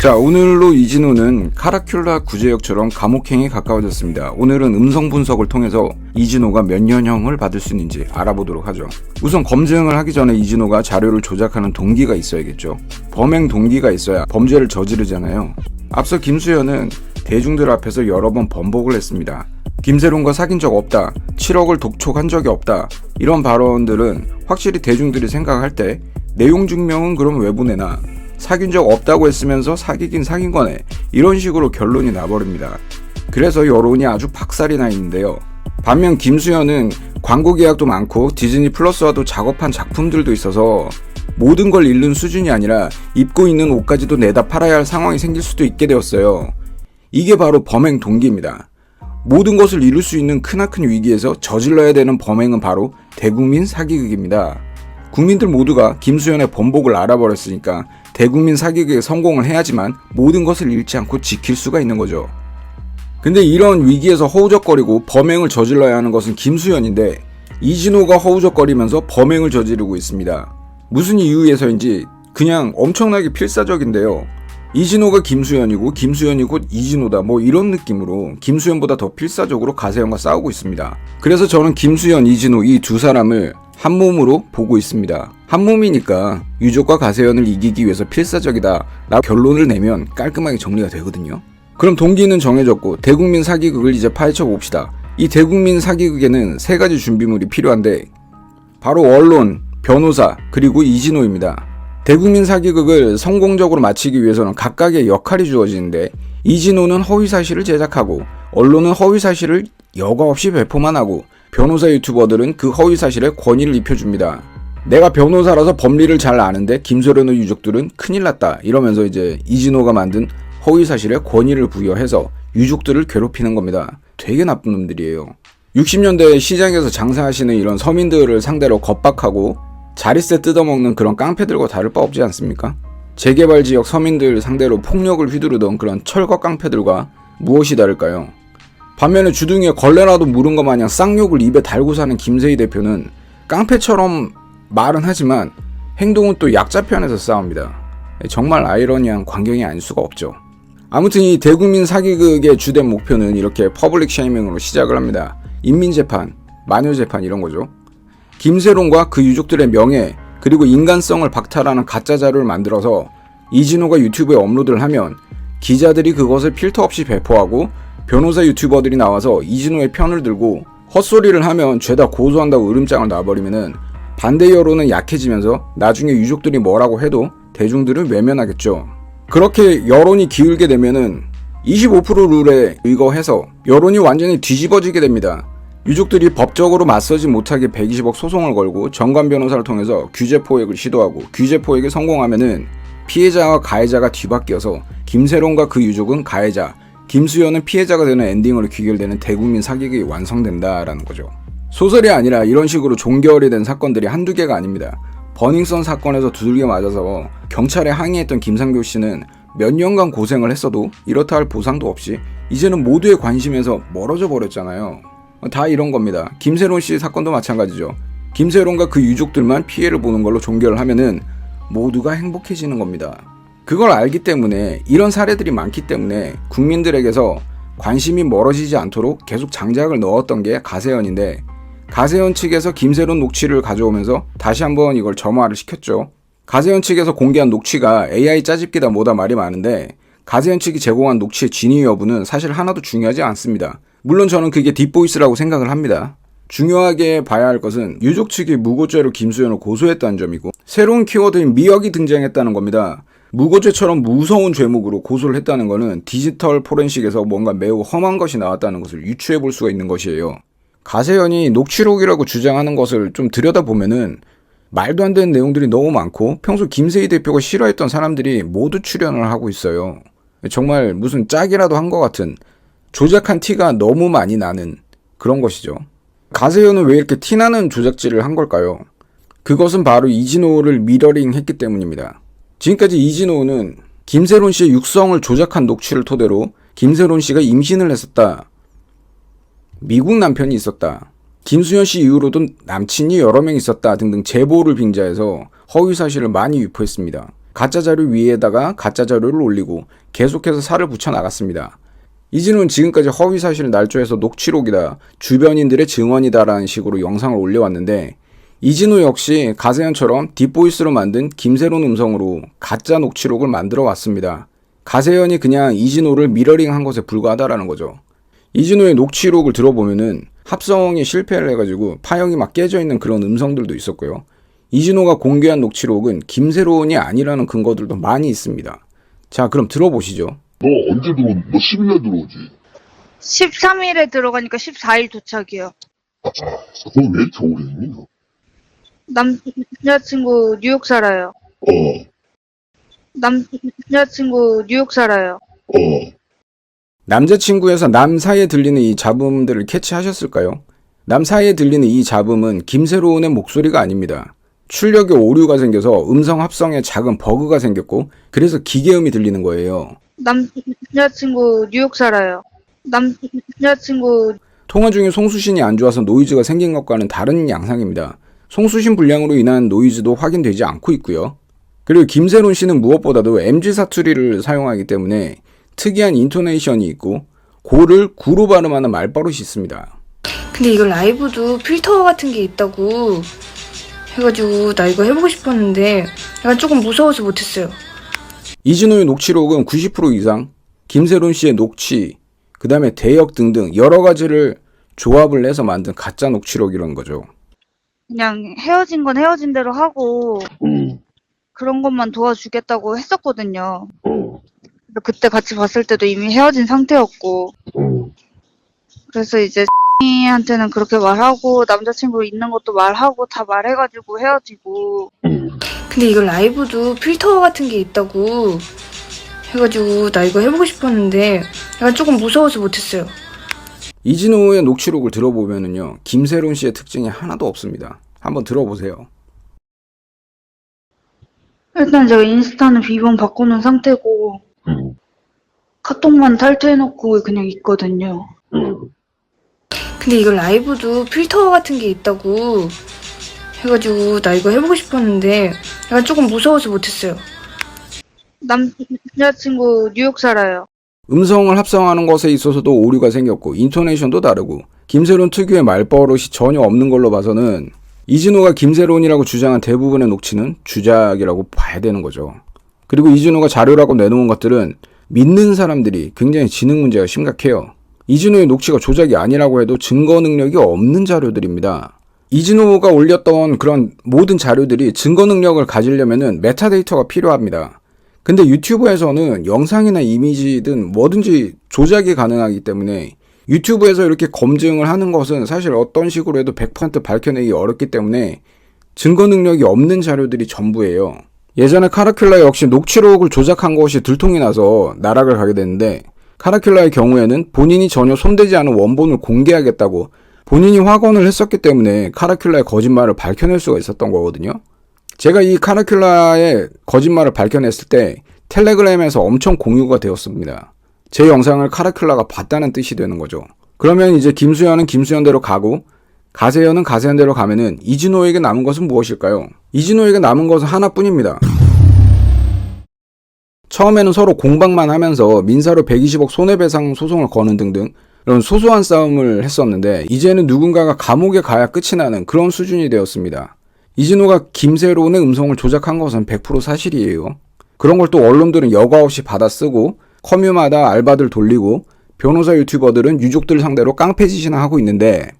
자, 오늘로 이진호는 카라큘라 구제역처럼 감옥행에 가까워졌습니다. 오늘은 음성 분석을 통해서 이진호가 몇 년형을 받을 수 있는지 알아보도록 하죠. 우선 검증을 하기 전에 이진호가 자료를 조작하는 동기가 있어야겠죠. 범행 동기가 있어야 범죄를 저지르잖아요. 앞서 김수현은 대중들 앞에서 여러 번 번복을 했습니다. 김세론과 사귄 적 없다, 7억을 독촉한 적이 없다, 이런 발언들은 확실히 대중들이 생각할 때 내용 증명은 그럼 왜 보내나, 사귄 적 없다고 했으면서 사귀긴 사귄 거네, 이런 식으로 결론이 나버립니다. 그래서 여론이 아주 박살이 나 있는데요. 반면 김수현은 광고 계약도 많고 디즈니 플러스와도 작업한 작품들도 있어서 모든 걸 잃는 수준이 아니라 입고 있는 옷까지도 내다 팔아야 할 상황이 생길 수도 있게 되었어요. 이게 바로 범행 동기입니다. 모든 것을 이룰 수 있는 크나큰 위기에서 저질러야 되는 범행은 바로 대국민 사기극입니다. 국민들 모두가 김수현의 번복을 알아버렸으니까 대국민 사기극에 성공을 해야지만 모든 것을 잃지 않고 지킬 수가 있는 거죠. 근데 이런 위기에서 허우적거리고 범행을 저질러야 하는 것은 김수현인데 이진호가 허우적거리면서 범행을 저지르고 있습니다. 무슨 이유에서인지 그냥 엄청나게 필사적인데요. 이진호가 김수현이고 김수현이 곧 이진호다, 뭐 이런 느낌으로 김수현보다 더 필사적으로 가세현과 싸우고 있습니다. 그래서 저는 김수현, 이진호 이 두 사람을 한 몸으로 보고 있습니다. 한 몸이니까 유족과 가세현을 이기기 위해서 필사적이다 라고 결론을 내면 깔끔하게 정리가 되거든요. 그럼 동기는 정해졌고 대국민 사기극을 이제 파헤쳐 봅시다. 이 대국민 사기극에는 세 가지 준비물이 필요한데 바로 언론, 변호사, 그리고 이진호입니다. 대국민 사기극을 성공적으로 마치기 위해서는 각각의 역할이 주어지는데 이진호는 허위사실을 제작하고 언론은 허위사실을 여과 없이 배포만 하고 변호사 유튜버들은 그 허위사실에 권위를 입혀줍니다. 내가 변호사라서 법리를 잘 아는데 김세론의 유족들은 큰일 났다 이러면서 이제 이진호가 만든 허위사실에 권위를 부여해서 유족들을 괴롭히는 겁니다. 되게 나쁜 놈들이에요. 60년대 시장에서 장사하시는 이런 서민들을 상대로 겁박하고 자릿세 뜯어먹는 그런 깡패들과 다를 바 없지 않습니까? 재개발 지역 서민들 상대로 폭력을 휘두르던 그런 철거 깡패들과 무엇이 다를까요? 반면에 주둥이에 걸레라도 물은 것 마냥 쌍욕을 입에 달고 사는 김세희 대표는 깡패처럼 말은 하지만 행동은 또 약자 편에서 싸웁니다. 정말 아이러니한 광경이 아닐 수가 없죠. 아무튼 이 대국민 사기극의 주된 목표는 이렇게 퍼블릭 쉐이밍으로 시작을 합니다. 인민재판, 마녀재판 이런 거죠. 김세론과 그 유족들의 명예 그리고 인간성을 박탈하는 가짜 자료를 만들어서 이진호가 유튜브에 업로드를 하면 기자들이 그것을 필터 없이 배포하고 변호사 유튜버들이 나와서 이진호의 편을 들고 헛소리를 하면 죄다 고소한다고 으름장을 놔버리면은 반대 여론은 약해지면서 나중에 유족들이 뭐라고 해도 대중들은 외면하겠죠. 그렇게 여론이 기울게 되면은 25% 룰에 의거해서 여론이 완전히 뒤집어지게 됩니다. 유족들이 법적으로 맞서지 못하게 120억 소송을 걸고 정관 변호사를 통해서 규제 포획을 시도하고 규제 포획에 성공하면은 피해자와 가해자가 뒤바뀌어서 김세론과 그 유족은 가해자, 김수현은 피해자가 되는 엔딩으로 귀결되는 대국민 사기극이 완성된다라는 거죠. 소설이 아니라 이런 식으로 종결이 된 사건들이 한두 개가 아닙니다. 버닝썬 사건에서 두들겨 맞아서 경찰에 항의했던 김상교 씨는 몇 년간 고생을 했어도 이렇다 할 보상도 없이 이제는 모두의 관심에서 멀어져 버렸잖아요. 다 이런 겁니다. 김세론 씨 사건도 마찬가지죠. 김세론과 그 유족들만 피해를 보는 걸로 종결을 하면은 모두가 행복해지는 겁니다. 그걸 알기 때문에 이런 사례들이 많기 때문에 국민들에게서 관심이 멀어지지 않도록 계속 장작을 넣었던 게 가세현인데 가세현 측에서 김세론 녹취를 가져오면서 다시 한번 이걸 점화를 시켰죠. 가세현 측에서 공개한 녹취가 AI 짜집기다 뭐다 말이 많은데 가세현 측이 제공한 녹취의 진위 여부는 사실 하나도 중요하지 않습니다. 물론 저는 그게 딥보이스라고 생각을 합니다. 중요하게 봐야 할 것은 유족 측이 무고죄로 김수현을 고소했다는 점이고 새로운 키워드인 미역이 등장했다는 겁니다. 무고죄처럼 무서운 죄목으로 고소를 했다는 것은 디지털 포렌식에서 뭔가 매우 험한 것이 나왔다는 것을 유추해 볼 수가 있는 것이에요. 가세현이 녹취록이라고 주장하는 것을 좀 들여다보면은 말도 안 되는 내용들이 너무 많고 평소 김세희 대표가 싫어했던 사람들이 모두 출연을 하고 있어요. 정말 무슨 짝이라도 한 것 같은 조작한 티가 너무 많이 나는 그런 것이죠. 가세현은 왜 이렇게 티나는 조작질을 한 걸까요? 그것은 바로 이진호를 미러링 했기 때문입니다. 지금까지 이진호는 김세론 씨의 육성을 조작한 녹취를 토대로 김세론 씨가 임신을 했었다, 미국 남편이 있었다, 김수현 씨 이후로도 남친이 여러 명 있었다 등등 제보를 빙자해서 허위사실을 많이 유포했습니다. 가짜 자료 위에다가 가짜 자료를 올리고 계속해서 살을 붙여 나갔습니다. 이진호는 지금까지 허위 사실을 날조해서 녹취록이다, 주변인들의 증언이다라는 식으로 영상을 올려왔는데, 이진호 역시 가세현처럼 딥보이스로 만든 김세론 음성으로 가짜 녹취록을 만들어 왔습니다. 가세현이 그냥 이진호를 미러링한 것에 불과하다라는 거죠. 이진호의 녹취록을 들어보면은 합성이 실패를 해가지고 파형이 막 깨져 있는 그런 음성들도 있었고요. 이진호가 공개한 녹취록은 김세론이 아니라는 근거들도 많이 있습니다. 자, 그럼 들어보시죠. 너 언제 들어오니? 너 10일날 들어오지? 13일에 들어가니까 14일 도착이요. 너 왜 이렇게 오래 있니, 너? 남자친구 뉴욕 살아요. 남자친구 뉴욕 살아요. 남자친구에서 남 사이에 들리는 이 잡음들을 캐치하셨을까요? 남 사이에 들리는 이 잡음은 김세론의 목소리가 아닙니다. 출력에 오류가 생겨서 음성 합성에 작은 버그가 생겼고, 그래서 기계음이 들리는 거예요. 남자친구 뉴욕 살아요. 남자친구 통화 중에 송수신이 안 좋아서 노이즈가 생긴 것과는 다른 양상입니다. 송수신 불량으로 인한 노이즈도 확인되지 않고 있고요. 그리고 김세론 씨는 무엇보다도 MG 사투리를 사용하기 때문에 특이한 인토네이션이 있고 고를 구로 발음하는 말버릇이 있습니다. 근데 이거 라이브도 필터 같은 게 있다고 해가지고 나 이거 해보고 싶었는데 약간 조금 무서워서 못했어요. 이진호의 녹취록은 90% 이상 김세론 씨의 녹취, 그 다음에 대역 등등 여러 가지를 조합을 해서 만든 가짜 녹취록이라는 거죠. 그냥 헤어진 건 헤어진 대로 하고 그런 것만 도와주겠다고 했었거든요. 그때 같이 봤을 때도 이미 헤어진 상태였고, 그래서 이제 한테는 그렇게 말하고 남자친구 있는 것도 말하고 다 말해가지고 헤어지고. 근데 이거 라이브도 필터 같은 게 있다고 해가지고 나 이거 해보고 싶었는데 약간 조금 무서워서 못했어요. 이진호의 녹취록을 들어보면은요, 김세론 씨의 특징이 하나도 없습니다. 한번 들어보세요. 일단 제가 인스타는 비번 바꾸는 상태고 카톡만 탈퇴해놓고 그냥 있거든요. 근데 이거 라이브도 필터 같은 게 있다고 해가지고 나 이거 해보고 싶었는데 약간 조금 무서워서 못했어요. 남자친구 뉴욕 살아요. 음성을 합성하는 것에 있어서도 오류가 생겼고 인토네이션도 다르고 김세론 특유의 말버릇이 전혀 없는 걸로 봐서는 이진호가 김세론이라고 주장한 대부분의 녹취는 주작이라고 봐야 되는 거죠. 그리고 이진호가 자료라고 내놓은 것들은 믿는 사람들이 굉장히 지능 문제가 심각해요. 이진호의 녹취가 조작이 아니라고 해도 증거 능력이 없는 자료들입니다. 이진호가 올렸던 그런 모든 자료들이 증거 능력을 가지려면은 메타데이터가 필요합니다. 근데 유튜브에서는 영상이나 이미지든 뭐든지 조작이 가능하기 때문에 유튜브에서 이렇게 검증을 하는 것은 사실 어떤 식으로 해도 100% 밝혀내기 어렵기 때문에 증거 능력이 없는 자료들이 전부예요. 예전에 카라큘라 역시 녹취록을 조작한 것이 들통이 나서 나락을 가게 됐는데, 카라큘라의 경우에는 본인이 전혀 손대지 않은 원본을 공개하겠다고 본인이 확언을 했었기 때문에 카라큘라의 거짓말을 밝혀낼 수가 있었던 거거든요. 제가 이 카라큘라의 거짓말을 밝혀냈을 때 텔레그램에서 엄청 공유가 되었습니다. 제 영상을 카라큘라가 봤다는 뜻이 되는 거죠. 그러면 이제 김수현은 김수현대로 가고 가세현은 가세현대로 가면은 이진호에게 남은 것은 무엇일까요? 이진호에게 남은 것은 하나뿐입니다. 처음에는 서로 공방만 하면서 민사로 120억 손해배상 소송을 거는 등등 이런 소소한 싸움을 했었는데, 이제는 누군가가 감옥에 가야 끝이 나는 그런 수준이 되었습니다. 이진호가 김세론의 음성을 조작한 것은 100% 사실이에요. 그런 걸 또 언론들은 여과 없이 받아쓰고 커뮤마다 알바들 돌리고 변호사 유튜버들은 유족들 상대로 깡패짓이나 하고 있는데,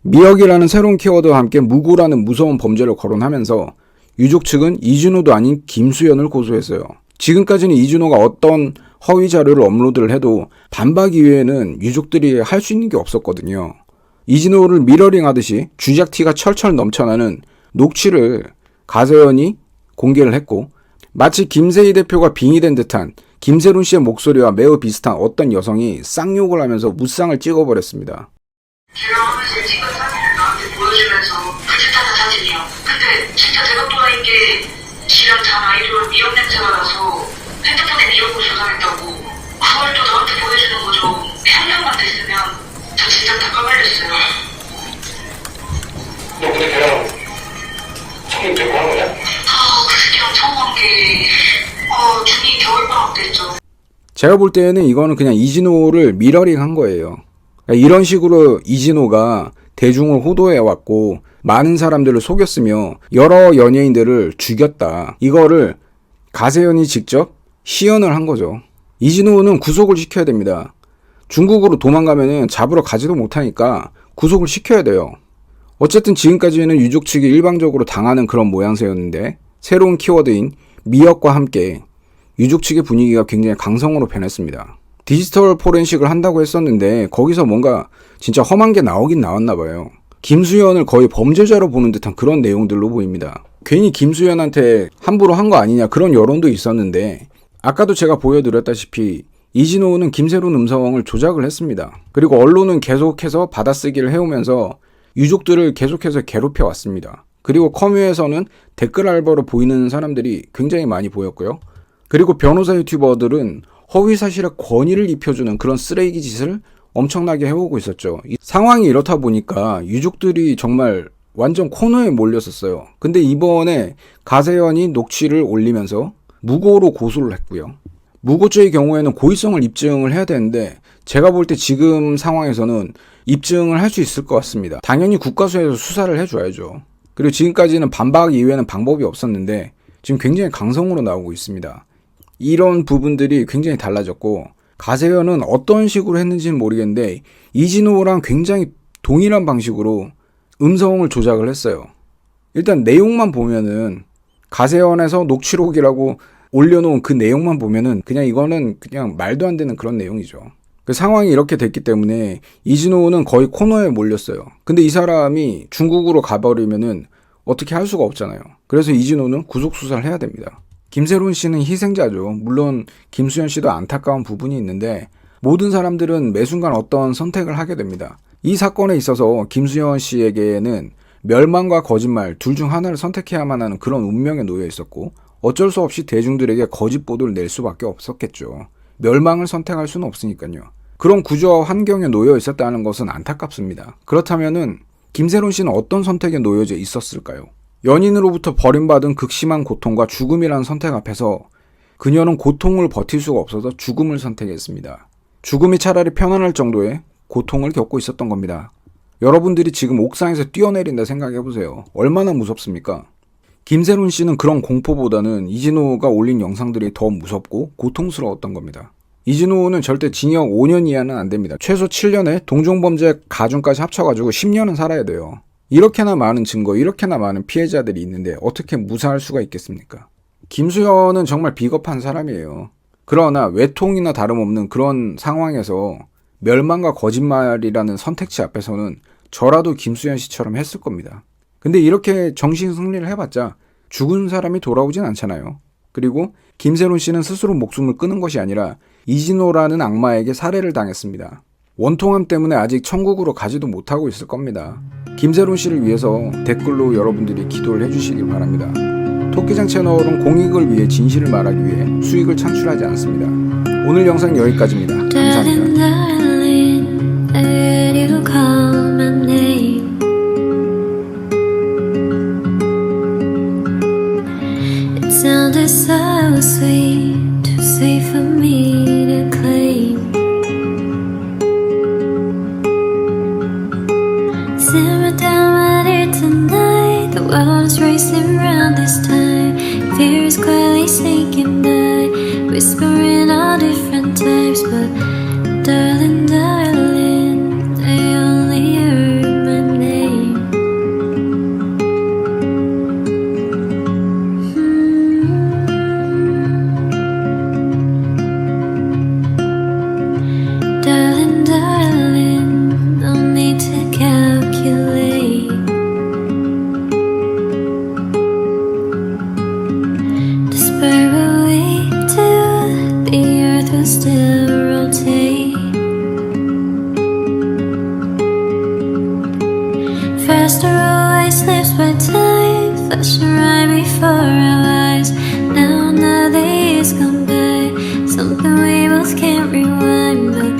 미역이라는 새로운 키워드와 함께 무고라는 무서운 범죄를 거론하면서 유족 측은 이진호도 아닌 김수현을 고소했어요. 지금까지는 이진호가 어떤 허위 자료를 업로드를 해도 반박 이외에는 유족들이 할 수 있는 게 없었거든요. 이진호를 미러링 하듯이 쥐작티가 철철 넘쳐나는 녹취를 가세현이 공개를 했고, 마치 김세희 대표가 빙의된 듯한 김세론 씨의 목소리와 매우 비슷한 어떤 여성이 쌍욕을 하면서 무쌍을 찍어버렸습니다. 제가 하면서 찍은 사진을 나한테 보여주면서 부짓하는 사진이요. 근데 진짜 제가 또라이인 게 지랑 잔 아이돌 미역 냄새가 나서 핸드폰에 미역을 저장했다고 그걸 또 나한테 보여주는 거죠. 형량만 됐으면 저 진짜 다 까발렸어요. 너 근데 걔랑 성인 되고 한 거냐? 그 새끼랑 처음 한 게 제가 볼 때는 이거는 그냥 이진호를 미러링 한 거예요. 그러니까 이런 식으로 이진호가 대중을 호도해왔고 많은 사람들을 속였으며 여러 연예인들을 죽였다. 이거를 가세현이 직접 시연을 한 거죠. 이진호는 구속을 시켜야 됩니다. 중국으로 도망가면은 잡으러 가지도 못하니까 구속을 시켜야 돼요. 어쨌든 지금까지는 유족 측이 일방적으로 당하는 그런 모양새였는데 새로운 키워드인 미역과 함께 유족 측의 분위기가 굉장히 강성으로 변했습니다. 디지털 포렌식을 한다고 했었는데 거기서 뭔가 진짜 험한 게 나오긴 나왔나 봐요. 김수현을 거의 범죄자로 보는 듯한 그런 내용들로 보입니다. 괜히 김수현한테 함부로 한 거 아니냐 그런 여론도 있었는데 아까도 제가 보여드렸다시피 이진호는 김세론 음성을 조작을 했습니다. 그리고 언론은 계속해서 받아쓰기를 해오면서 유족들을 계속해서 괴롭혀 왔습니다. 그리고 커뮤에서는 댓글 알바로 보이는 사람들이 굉장히 많이 보였고요. 그리고 변호사 유튜버들은 허위사실의 권위를 입혀주는 그런 쓰레기 짓을 엄청나게 해오고 있었죠. 이 상황이 이렇다 보니까 유족들이 정말 완전 코너에 몰렸었어요. 근데 이번에 가세현이 녹취를 올리면서 무고로 고소를 했고요. 무고죄의 경우에는 고의성을 입증을 해야 되는데 제가 볼 때 지금 상황에서는 입증을 할 수 있을 것 같습니다. 당연히 국가수에서 수사를 해줘야죠. 그리고 지금까지는 반박 이외에는 방법이 없었는데 지금 굉장히 강성으로 나오고 있습니다. 이런 부분들이 굉장히 달라졌고 가세현은 어떤 식으로 했는지는 모르겠는데 이진호랑 굉장히 동일한 방식으로 음성을 조작을 했어요. 일단 내용만 보면은 가세현에서 녹취록이라고 올려놓은 그 내용만 보면은 그냥 이거는 그냥 말도 안 되는 그런 내용이죠. 그 상황이 이렇게 됐기 때문에 이진호는 거의 코너에 몰렸어요. 근데 이 사람이 중국으로 가버리면은 어떻게 할 수가 없잖아요. 그래서 이진호는 구속수사를 해야 됩니다. 김세론 씨는 희생자죠. 물론 김수현 씨도 안타까운 부분이 있는데 모든 사람들은 매 순간 어떤 선택을 하게 됩니다. 이 사건에 있어서 김수현 씨에게는 멸망과 거짓말 둘 중 하나를 선택해야만 하는 그런 운명에 놓여 있었고 어쩔 수 없이 대중들에게 거짓 보도를 낼 수밖에 없었겠죠. 멸망을 선택할 수는 없으니까요. 그런 구조와 환경에 놓여 있었다는 것은 안타깝습니다. 그렇다면은 김세론 씨는 어떤 선택에 놓여져 있었을까요? 연인으로부터 버림받은 극심한 고통과 죽음이라는 선택 앞에서 그녀는 고통을 버틸 수가 없어서 죽음을 선택했습니다. 죽음이 차라리 편안할 정도의 고통을 겪고 있었던 겁니다. 여러분들이 지금 옥상에서 뛰어내린다 생각해보세요. 얼마나 무섭습니까? 김세론 씨는 그런 공포보다는 이진호가 올린 영상들이 더 무섭고 고통스러웠던 겁니다. 이진호는 절대 징역 5년 이하는 안 됩니다. 최소 7년에 동종범죄 가중까지 합쳐가지고 10년은 살아야 돼요. 이렇게나 많은 증거, 이렇게나 많은 피해자들이 있는데 어떻게 무사할 수가 있겠습니까? 김수현은 정말 비겁한 사람이에요. 그러나 외통이나 다름없는 그런 상황에서 멸망과 거짓말이라는 선택지 앞에서는 저라도 김수현 씨처럼 했을 겁니다. 근데 이렇게 정신 승리를 해봤자 죽은 사람이 돌아오진 않잖아요. 그리고 김세론 씨는 스스로 목숨을 끊은 것이 아니라 이진호라는 악마에게 살해를 당했습니다. 원통함 때문에 아직 천국으로 가지도 못하고 있을 겁니다. 김세론 씨를 위해서 댓글로 여러분들이 기도를 해주시길 바랍니다. 토끼장 채널은 공익을 위해 진실을 말하기 위해 수익을 창출하지 않습니다. 오늘 영상 여기까지입니다. 감사합니다. So sweet, too sweet for me to claim. Simmer down right here tonight. The world's racing round this time. Fear is quietly sinking by, whispering all different types. But darling, darling, I only heard my name. Darling, darling, no need to calculate. Despite what we do, the earth will still rotate. Faster always slips by time, flashing right before our eyes. Now another year's gone by, something we both can't rewind, but